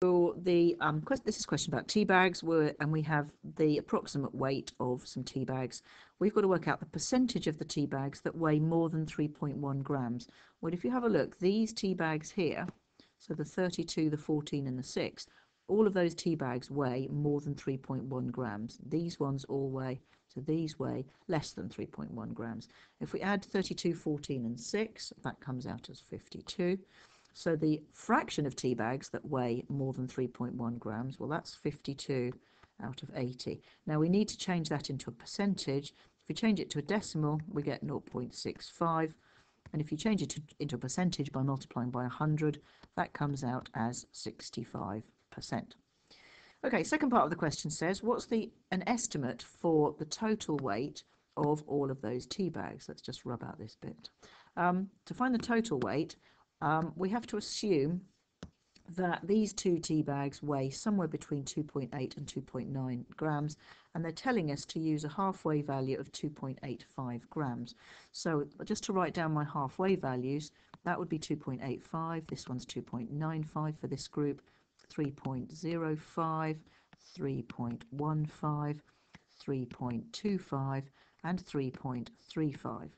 So this is a question about tea bags, and we have the approximate weight of some tea bags. We've got to work out the percentage of the tea bags that weigh more than 3.1 grams. Well, if you have a look, these tea bags here, so the 32, the 14 and the 6, all of those tea bags weigh more than 3.1 grams. These ones all weigh, so these weigh less than 3.1 grams. If we add 32, 14 and 6, that comes out as 52. So the fraction of tea bags that weigh more than 3.1 grams, well, that's 52 out of 80. Now we need to change that into a percentage. If we change it to a decimal, we get 0.65. And if you change it into a percentage by multiplying by 100, that comes out as 65%. Okay, second part of the question says, what's an estimate for the total weight of all of those tea bags? Let's just rub out this bit. To find the total weight, we have to assume that these two tea bags weigh somewhere between 2.8 and 2.9 grams, and they're telling us to use a halfway value of 2.85 grams. So just to write down my halfway values, that would be 2.85, this one's 2.95 for this group, 3.05, 3.15, 3.25 and 3.35.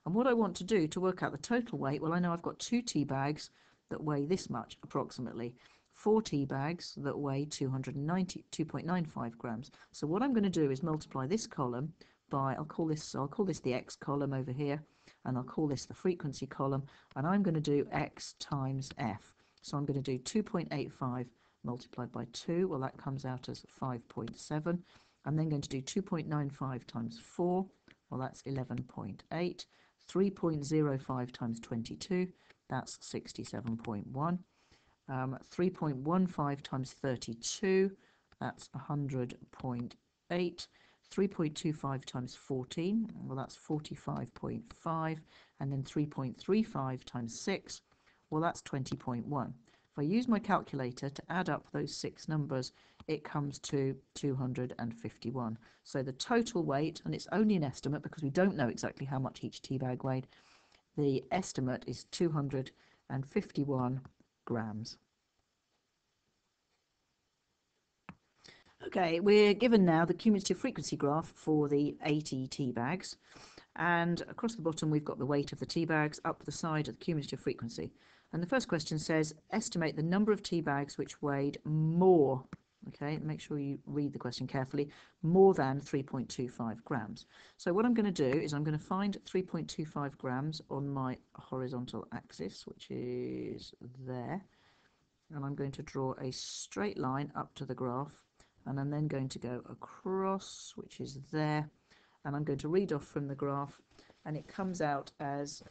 And what I want to do to work out the total weight, well, I know I've got two tea bags that weigh this much approximately, 4 tea bags that weigh 292.95 grams. So what I'm going to do is multiply this column by, I'll call this the X column over here, and I'll call this the frequency column, and I'm going to do X times F. So I'm going to do 2.85 multiplied by 2, well, that comes out as 5.7. I'm then going to do 2.95 times 4, well, that's 11.8. 3.05 times 22, that's 67.1. 3.15 times 32, that's 100.8. 3.25 times 14, well, that's 45.5. And then 3.35 times 6, well, that's 20.1. If I use my calculator to add up those 6 numbers, it comes to 251. So the total weight, and it's only an estimate because we don't know exactly how much each tea bag weighed, the estimate is 251 grams. Okay, we're given now the cumulative frequency graph for the 80 tea bags, and across the bottom we've got the weight of the tea bags, up the side of the cumulative frequency. And the first question says, estimate the number of tea bags which weighed more, okay, make sure you read the question carefully, more than 3.25 grams. So what I'm going to do is I'm going to find 3.25 grams on my horizontal axis, which is there, and I'm going to draw a straight line up to the graph, and I'm then going to go across, which is there, and I'm going to read off from the graph, and it comes out as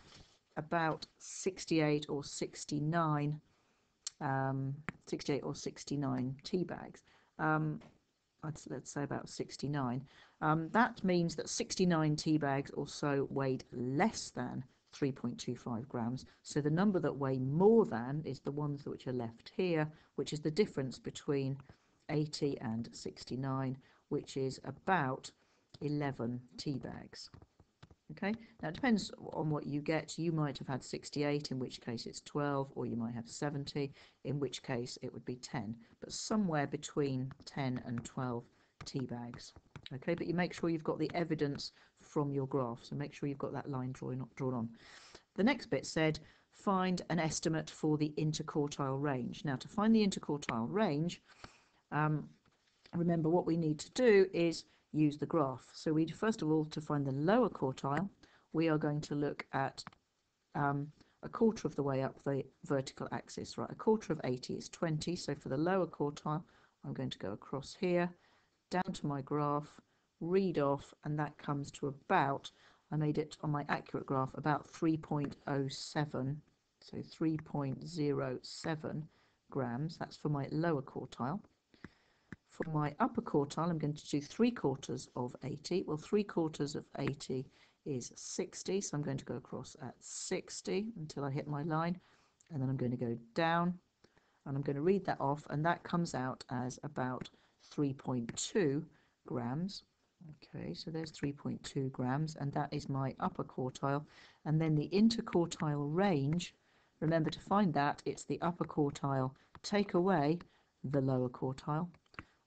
about 68 or 69 tea bags. Let's say about 69. That means that 69 tea bags or so weighed less than 3.25 grams. So the number that weigh more than is the ones which are left here, which is the difference between 80 and 69, which is about 11 tea bags. Okay, now it depends on what you get. You might have had 68, in which case it's 12, or you might have 70, in which case it would be 10, but somewhere between 10 and 12 tea bags. Okay, but you make sure you've got the evidence from your graph, so make sure you've got that line drawn on. The next bit said, find an estimate for the interquartile range. Now, to find the interquartile range, remember what we need to do is use the graph. So we first of all, to find the lower quartile, we are going to look at a quarter of the way up the vertical axis. Right, a quarter of 80 is 20. So for the lower quartile, I'm going to go across here, down to my graph, read off, and that comes to about, I made it on my accurate graph, about 3.07. So 3.07 grams. That's for my lower quartile. For my upper quartile, I'm going to do 3/4 of 80. Well, 3/4 of 80 is 60, so I'm going to go across at 60 until I hit my line, and then I'm going to go down, and I'm going to read that off, and that comes out as about 3.2 grams. Okay, so there's 3.2 grams, and that is my upper quartile. And then the interquartile range, remember to find that, it's the upper quartile, take away the lower quartile,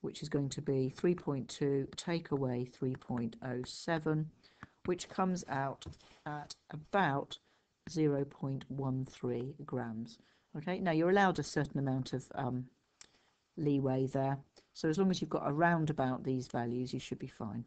which is going to be 3.2 take away 3.07, which comes out at about 0.13 grams. Okay, now you're allowed a certain amount of leeway there, so as long as you've got around about these values, you should be fine.